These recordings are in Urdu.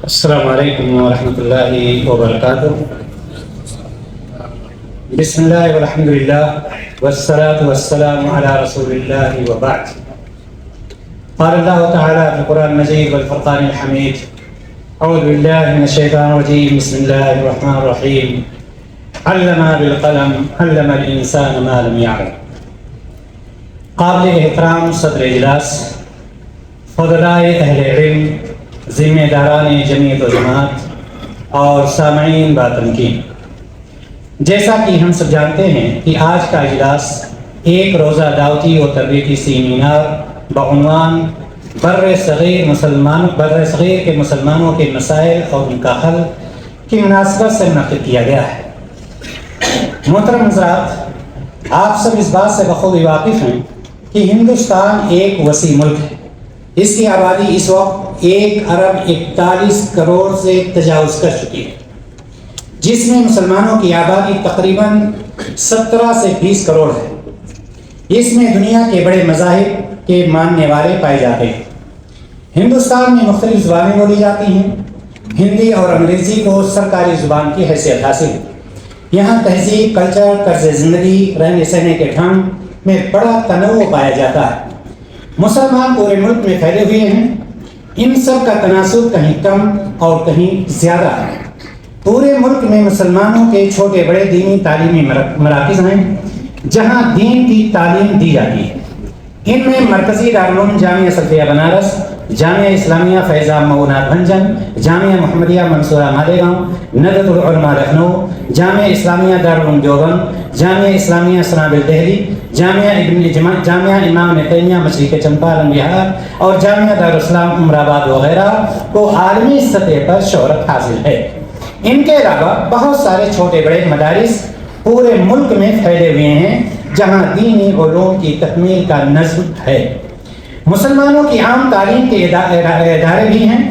السلام علیکم ورحمۃ اللہ وبرکاتہ۔ بسم اللہ والحمد للہ والصلاة والسلام علی رسول اللہ وبعد۔ قال اللہ تعالی فی القرآن المجید والفرقان الحمید، اعوذ باللہ من الشیطان الرجیم، بسم اللہ الرحمن الرحیم، علم بالقلم علم الانسان ما لم یعلم۔ قابل احترام صدر اجلاس، فضلائے اہل علم، ذمہ داران جمعیت و جماعت اور سامعین باتنقین، جیسا کہ ہم سب جانتے ہیں کہ آج کا اجلاس ایک روزہ دعوتی و تربیتی سیمینار بعنوان بر صغیر کے مسلمانوں کے مسائل اور ان کا حل کی مناسبت سے منعقد کیا گیا ہے۔ محترم حضرات، آپ سب اس بات سے بخوبی واقف ہیں کہ ہندوستان ایک وسیع ملک ہے۔ اس کی آبادی اس وقت 1.41 ارب سے تجاوز کر چکی ہے، جس میں مسلمانوں کی آبادی تقریباً 17 سے 20 کروڑ ہے۔ اس میں دنیا کے بڑے مذاہب کے ماننے والے پائے جاتے ہیں۔ ہندوستان میں مختلف زبانیں بولی جاتی ہیں۔ ہندی اور انگریزی کو سرکاری زبان کی حیثیت حاصل ہے۔ یہاں تہذیب، کلچر، طرز زندگی، رہنے سہنے کے ڈھنگ میں بڑا تنوع پایا جاتا ہے۔ مسلمان پورے ملک میں پھیلے ہوئے ہیں۔ ان سب کا تناسب کہیں کم اور کہیں زیادہ ہے۔ پورے ملک میں مسلمانوں کے چھوٹے بڑے دینی تعلیمی مراکز ہیں جہاں دین کی تعلیم دی جاتی ہے۔ ان میں مرکزی دارالعلوم جامعہ سلفیہ بنارس، جامعہ اسلامیہ فیض عام مغونات بھنجن، جامعہ محمدیہ منصورہ مالیگاؤں، ندوۃ العلماء لکھنؤ، جامعہ اسلامیہ دارالعلوم دیوبند، جامعہ اسلامیہ سنابل دہلی، جامعہ امام ابن تیمیہ مشرق چمپارن بہار اور جامعہ دارالاسلام عمر آباد وغیرہ کو عالمی سطح پر شہرت حاصل ہے۔ ان کے علاوہ بہت سارے چھوٹے بڑے مدارس پورے ملک میں پھیلے ہوئے ہیں جہاں دینی علوم کی تکمیل کا نظم ہے۔ مسلمانوں کی عام تعلیم کے ادارے بھی ہیں،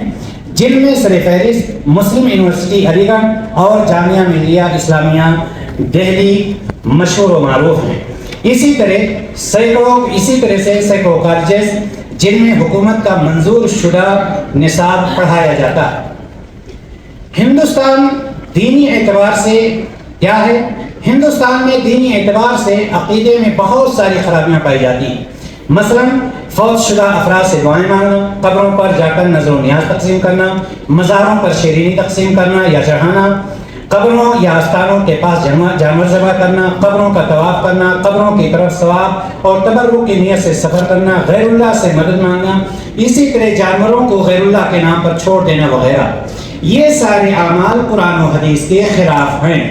جن میں سر فہرست مسلم یونیورسٹی علی گڑھ اور جامعہ ملیہ اسلامیہ دہلی مشہور و معروف ہیں۔ اسی طرح سے سینکڑوں کالجز جن میں حکومت کا منظور شدہ نصاب پڑھایا جاتا ہے۔ ہندوستان دینی اعتبار سے کیا ہے؟ ہندوستان میں دینی اعتبار سے عقیدے میں بہت ساری خرابیاں پائی جاتی ہیں۔ مثلا فوت شدہ افراد سے دعائیں مانگنا، قبروں پر جا کر نذر و نیاز تقسیم کرنا، مزاروں پر شیرینی تقسیم کرنا یا چڑھانا، قبروں یا آستانوں کے پاس جانور ذبح کرنا، قبروں کا طواف کرنا، قبروں کی طرف ثواب اور تبرک کی نیت سے سفر کرنا، غیر اللہ سے مدد مانگنا، اسی طرح جانوروں کو غیر اللہ کے نام پر چھوڑ دینا وغیرہ، یہ سارے اعمال قرآن و حدیث کے خلاف ہیں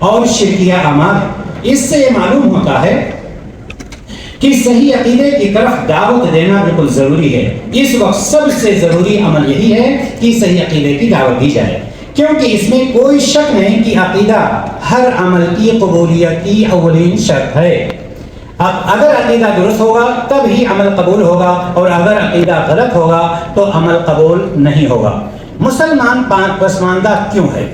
اور شرکیہ اعمال ہیں۔ اس سے یہ معلوم ہوتا ہے کہ صحیح عقیدے کی طرف دعوت دینا بالکل ضروری ہے۔ اس وقت سب سے ضروری عمل یہی ہے کہ صحیح عقیدے کی دعوت دی جائے، کیونکہ اس میں کوئی شک نہیں کہ عقیدہ ہر عمل کی قبولیت کی اولین شرط ہے۔ اب اگر عقیدہ درست ہوگا تب ہی عمل قبول ہوگا، اور اگر عقیدہ غلط ہوگا تو عمل قبول نہیں ہوگا۔ مسلمان پسماندہ کیوں ہے؟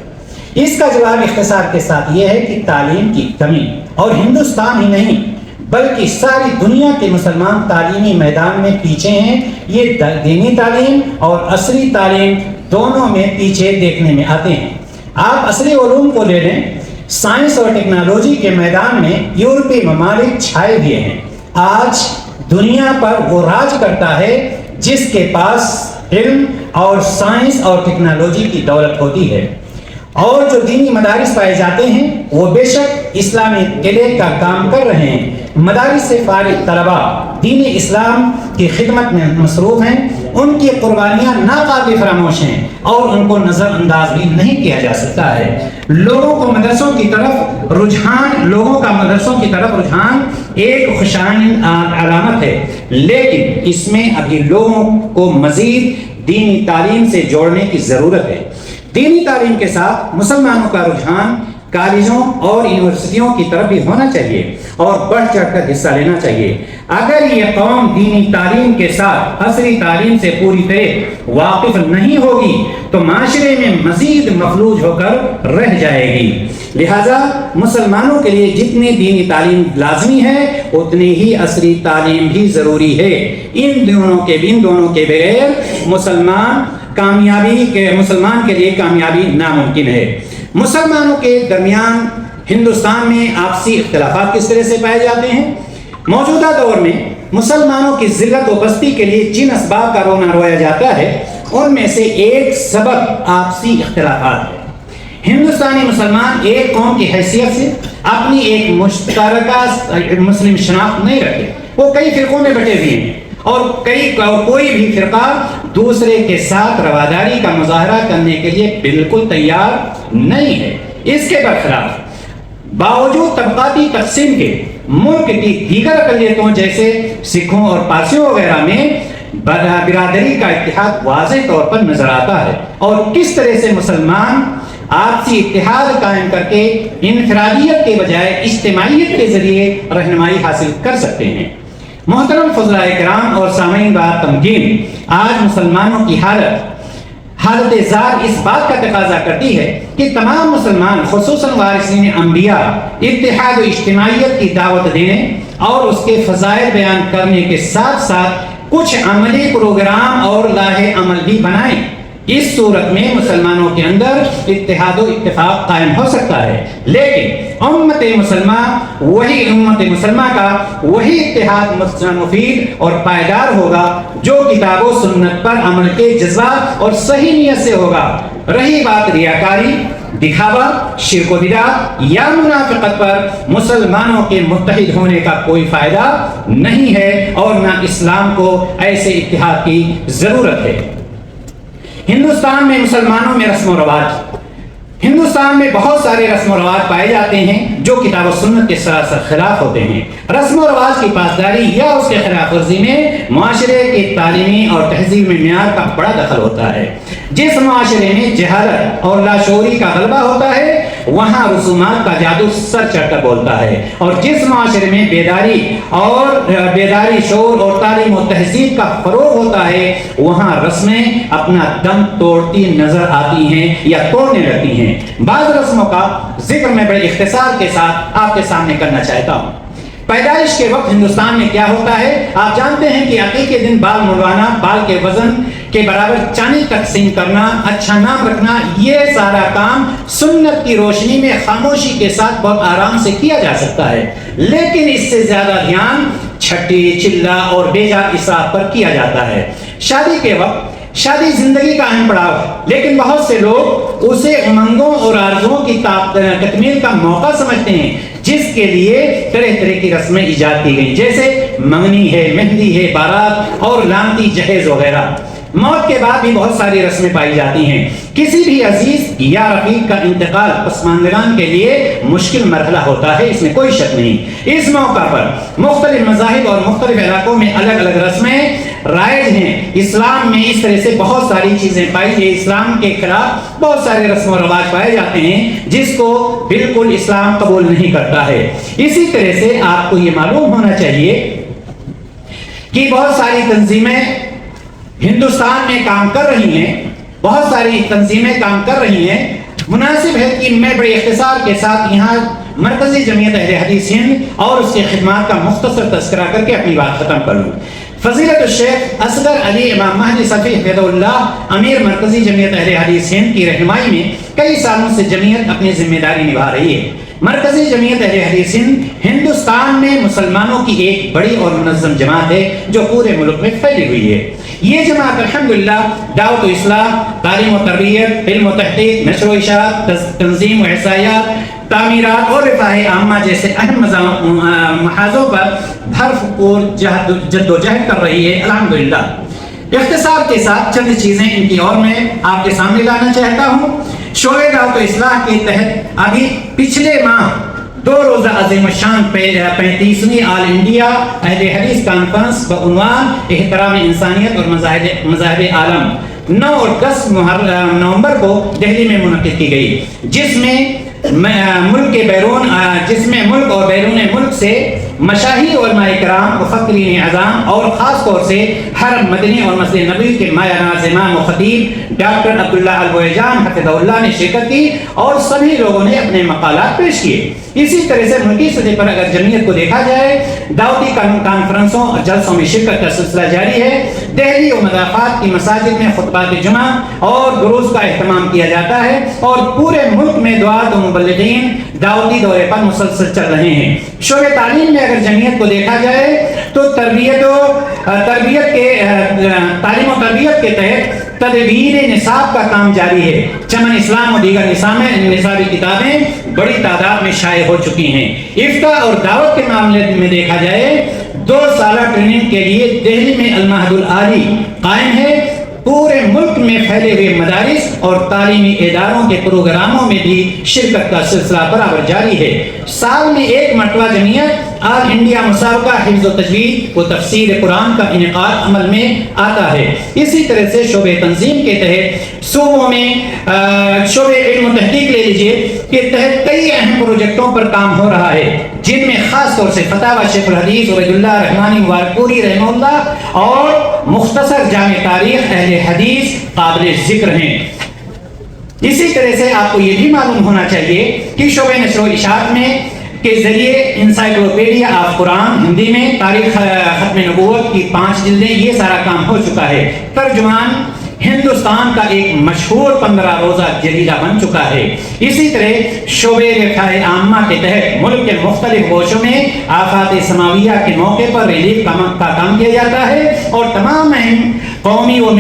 اس کا جواب اختصار کے ساتھ یہ ہے کہ تعلیم کی کمی، اور ہندوستان ہی نہیں بلکہ ساری دنیا کے مسلمان تعلیمی میدان میں پیچھے ہیں۔ یہ دینی تعلیم اور عصری تعلیم دونوں میں پیچھے دیکھنے میں آتے ہیں۔ آپ عصری علوم کو لے لیں، سائنس اور ٹیکنالوجی کے میدان میں یورپی ممالک چھائے ہوئے ہیں۔ آج دنیا پر وہ راج کرتا ہے جس کے پاس علم اور سائنس اور ٹیکنالوجی کی دولت ہوتی ہے، اور جو دینی مدارس پائے جاتے ہیں وہ بے شک اسلامی قلعے کا کام کر رہے ہیں۔ مدارس سے فارغ طلباء دین اسلام کی خدمت میں مصروف ہیں، ان کی قربانیاں ناقابل فراموش ہیں اور ان کو نظر انداز بھی نہیں کیا جا سکتا ہے۔ لوگوں کا مدرسوں کی طرف رجحان ایک خوشائن علامت ہے، لیکن اس میں ابھی لوگوں کو مزید دینی تعلیم سے جوڑنے کی ضرورت ہے۔ دینی تعلیم کے ساتھ مسلمانوں کا رجحان کالجوں اور یونیورسٹیوں کی طرف بھی ہونا چاہیے اور بڑھ چڑھ کر حصہ لینا چاہیے۔ اگر یہ قوم دینی تعلیم کے ساتھ عصری تعلیم سے پوری طرح واقف نہیں ہوگی تو معاشرے میں مزید مفلوج ہو کر رہ جائے گی۔ لہذا مسلمانوں کے لیے جتنی دینی تعلیم لازمی ہے اتنی ہی عصری تعلیم بھی ضروری ہے۔ ان دونوں کے بغیر مسلمان مسلمان کے لیے کامیابی ناممکن ہے۔ مسلمانوں کے درمیان ہندوستان میں آپسی اختلافات کس طرح سے پائے جاتے ہیں؟ موجودہ دور میں مسلمانوں کی ذلت و پستی کے لیے جن اسباب کا رویا جاتا ہے ان میں سے ایک سبب آپسی اختلافات ہے۔ ہندوستانی مسلمان ایک قوم کی حیثیت سے اپنی ایک مشترکہ مسلم شناخت نہیں رکھتے، وہ کئی فرقوں میں بٹے ہوئے ہیں اور کوئی بھی فرقہ دوسرے کے ساتھ رواداری کا مظاہرہ کرنے کے لیے بالکل تیار نہیں ہے۔ اس کے برخلاف باوجود طبقاتی تقسیم کے ملک کی دیگر اقلیتوں جیسے سکھوں اور پارسیوں وغیرہ میں برادری کا اتحاد واضح طور پر نظر آتا ہے، اور کس طرح سے مسلمان آپسی اتحاد قائم کر کے انفرادیت کے بجائے اجتماعیت کے ذریعے رہنمائی حاصل کر سکتے ہیں۔ محترم فضلاء کرام اور سامعین بات تمکین، آج مسلمانوں کی حالت زار اس بات کا تقاضا کرتی ہے کہ تمام مسلمان خصوصاً وارثین انبیاء اتحاد و اجتماعیت کی دعوت دینے اور اس کے فضائل بیان کرنے کے ساتھ ساتھ کچھ عملی پروگرام اور لاہے عمل بھی بنائیں۔ اس صورت میں مسلمانوں کے اندر اتحاد و اتفاق قائم ہو سکتا ہے، لیکن امت مسلمہ کا وہی اتحاد مفید اور پائیدار ہوگا جو کتاب و سنت پر عمل کے جذبات اور صحیح نیت سے ہوگا۔ رہی بات ریاکاری، دکھاوا، شرک و بدعت یا منافقت پر، مسلمانوں کے متحد ہونے کا کوئی فائدہ نہیں ہے اور نہ اسلام کو ایسے اتحاد کی ضرورت ہے۔ ہندوستان میں مسلمانوں میں رسم و رواج، ہندوستان میں بہت سارے رسم و رواج پائے جاتے ہیں جو کتاب و سنت کے سراسر خلاف ہوتے ہیں۔ رسم و رواج کی پاسداری یا اس کے خلاف ورزی میں معاشرے کے تعلیمی اور تہذیب میں معیار کا بڑا دخل ہوتا ہے۔ جس معاشرے میں جہالت اور لاشعوری کا غلبہ ہوتا ہے وہاں رسومات کا جادو سر چڑھ کر بولتا ہے، اور جس معاشرے میں بیداری شعور اور تعلیم و تہذیب کا فروغ ہوتا ہے وہاں رسمیں اپنا دم توڑتی نظر آتی ہیں یا توڑنے لگتی ہیں۔ بعض رسموں کا ذکر میں بڑے اختصار کے ساتھ آپ کے سامنے کرنا چاہتا ہوں۔ پیدائش کے وقت ہندوستان میں کیا ہوتا ہے؟ آپ جانتے ہیں کہ عقیقے کے دن بال منڈوانا، بال کے وزن کے برابر چاندی تقسیم کرنا، اچھا نام رکھنا، یہ سارا کام سنت کی روشنی میں خاموشی کے ساتھ بہت آرام سے کیا جا سکتا ہے، لیکن اس سے زیادہ دھیان چھٹی، چلہ اور بے جا اسراف پر کیا جاتا ہے۔ شادی کے وقت، شادی زندگی کا اہم پڑاؤ ہے، لیکن بہت سے لوگ اسے امنگوں اور آرزوؤں کی تکمیل کا موقع سمجھتے ہیں، جس کے لیے طرح طرح کی رسمیں ایجاد کی گئی، جیسے منگنی ہے، مہندی ہے، بارات اور لامتی جہیز وغیرہ۔ موت کے بعد بھی بہت ساری رسمیں پائی جاتی ہیں۔ کسی بھی عزیز یا رفیق کا انتقال پسماندگان کے لیے مشکل مرحلہ ہوتا ہے، اس میں کوئی شک نہیں۔ اس موقع پر مختلف مذاہب اور مختلف علاقوں میں الگ الگ رسمیں رائج ہیں۔ اسلام میں اس طرح سے بہت ساری چیزیں پائی ہیں، اسلام کے خلاف بہت سارے رسم و رواج پائے جاتے ہیں جس کو بالکل اسلام قبول نہیں کرتا ہے۔ اسی طرح سے آپ کو یہ معلوم ہونا چاہیے کہ بہت ساری تنظیمیں ہندوستان میں کام کر رہی ہیں، بہت ساری تنظیمیں کام کر رہی ہیں۔ مناسب ہے کہ میں بڑے اختصار کے ساتھ یہاں مرکزی جمعیت اہل حدیث ہند اور اس کی خدمات کا مختصر تذکرہ کر کے اپنی بات ختم کر لوں۔ فضیلت الشیخ اصغر علی امام مہدی صفی حفظہ اللہ امیر مرکزی جمعیت اہل حدیث ہند کی رہنمائی میں کئی سالوں سے جمعیت اپنی ذمہ داری نبھا رہی ہے۔ مرکزی جمعیت اہل حدیث ہند ہندوستان میں مسلمانوں کی ایک بڑی اور منظم جماعت ہے جو پورے ملک میں پھیلی ہوئی ہے۔ یہ جماعت الحمدللہ دعوت و اصلاح، تعلیم و تربیت، علم و تحقیق، نشر و اشاعت، تنظیم و احصائیات، تعمیرات اور رفاہ عامہ جیسے اہم محاذوں پر بھرپور جد و جہد کر رہی ہے الحمدللہ۔ اختصار کے ساتھ چند چیزیں ان کی اور میں آپ کے سامنے لانا چاہتا ہوں۔ شعبہ دعوت و اصلاح کے تحت ابھی پچھلے ماہ 2 روزہ عظیم الشان 35ویں آل انڈیا اہل حدیث کانفرنس بعنوان احترام انسانیت اور مذاہب عالم 9 اور 10 نومبر کو دہلی میں منعقد کی گئی، جس میں ملک اور بیرون ملک سے مشاہیر علماء کرام، مفکرین اعظام اور خاص طور سے حرم مدنی اور مسجد نبوی کے مایہ ناز امام و خطیب ڈاکٹر عبداللہ البویجان حفظہ اللہ نے شرکت کی اور سبھی لوگوں نے اپنے مقالات پیش کیے۔ اسی طرح سے ملکی سطح پر اگر جمعیت کو دیکھا جائے، دعوتی کانفرنسوں اور جلسوں میں شرکت کا سلسلہ جاری ہے۔ دہلی و مضافات کی مساجد میں خطبات جمعہ اور دروس کا اہتمام کیا جاتا ہے، اور پورے ملک میں دعات و مبلغین دعوتی دورے پر مسلسل چل رہے ہیں۔ شعبہ تعلیم میں اگر جمعیت کو دیکھا جائے تو تعلیم و تربیت کے تحت تدبیر نصاب کا کام جاری ہے۔ چمن اسلام و دیگر نصابی کتابیں بڑی تعداد میں شائع ہو چکی ہیں۔ افتاء اور دعوت کے معاملے میں دیکھا جائے 2 سالہ ٹریننگ کے لیے دہلی میں المعہد العالی قائم ہے۔ پورے ملک میں پھیلے ہوئے مدارس اور تعلیمی اداروں کے پروگراموں میں بھی شرکت کا سلسلہ برابر جاری ہے۔ سال میں 1 مرتبہ جمعیت آل انڈیا مسابقہ حفظ و تجوید و تفسیر قرآن کا انعقاد عمل میں آتا ہے۔ اسی طرح سے شعبہ تنظیم کے تحت صوبوں میں شعبہ علم و تحقیق لے لیجیے کے تحت کئی اہم پروجیکٹوں پر کام ہو رہا ہے، جن میں خاص طور سے فتاوی شیخ الحدیث عبید اللہ رحمانی مبارک پوری رحمہ اللہ اور مختصر جامع تاریخ اہل حدیث قابل ذکر ہیں۔ اسی طرح سے آپ کو یہ بھی معلوم ہونا چاہیے کہ شعبہ نشر و اشاعت میں کے ذریعے انسائکلوپیڈیا آف قرآن ہندی میں، تاریخ ختم نبوت کی 5 جلدیں، یہ سارا کام ہو چکا ہے۔ ترجمان ہندوستان کا ایک مشہور 15 روزہ جریدہ بن چکا ہے۔ اسی طرح شعبہ رفاہ عامہ کے تحت ملک کے مختلف گوشوں میں آفات سماویہ کے موقع پر ریلیف کا کام کیا جاتا ہے، اور تمام اہم قومی و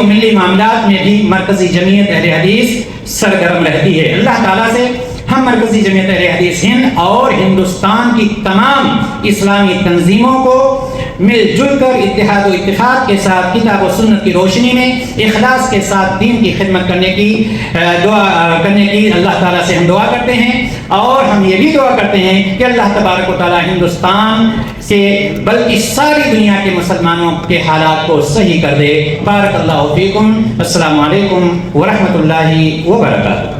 ملی معاملات میں بھی مرکزی جمعیت اہل حدیث سرگرم رہتی ہے۔ اللہ تعالیٰ سے ہم مرکزی جمعیت اہل حدیث ہند اور ہندوستان کی تمام اسلامی تنظیموں کو مل جل کر اتحاد و اتفاق کے ساتھ کتاب و سنت کی روشنی میں اخلاص کے ساتھ دین کی خدمت کرنے کی اللہ تعالیٰ سے ہم دعا کرتے ہیں، اور ہم یہ بھی دعا کرتے ہیں کہ اللہ تبارک و تعالیٰ ہندوستان سے بلکہ ساری دنیا کے مسلمانوں کے حالات کو صحیح کر دے۔ بارک اللہ فیکم۔ السلام علیکم ورحمۃ اللہ وبرکاتہ۔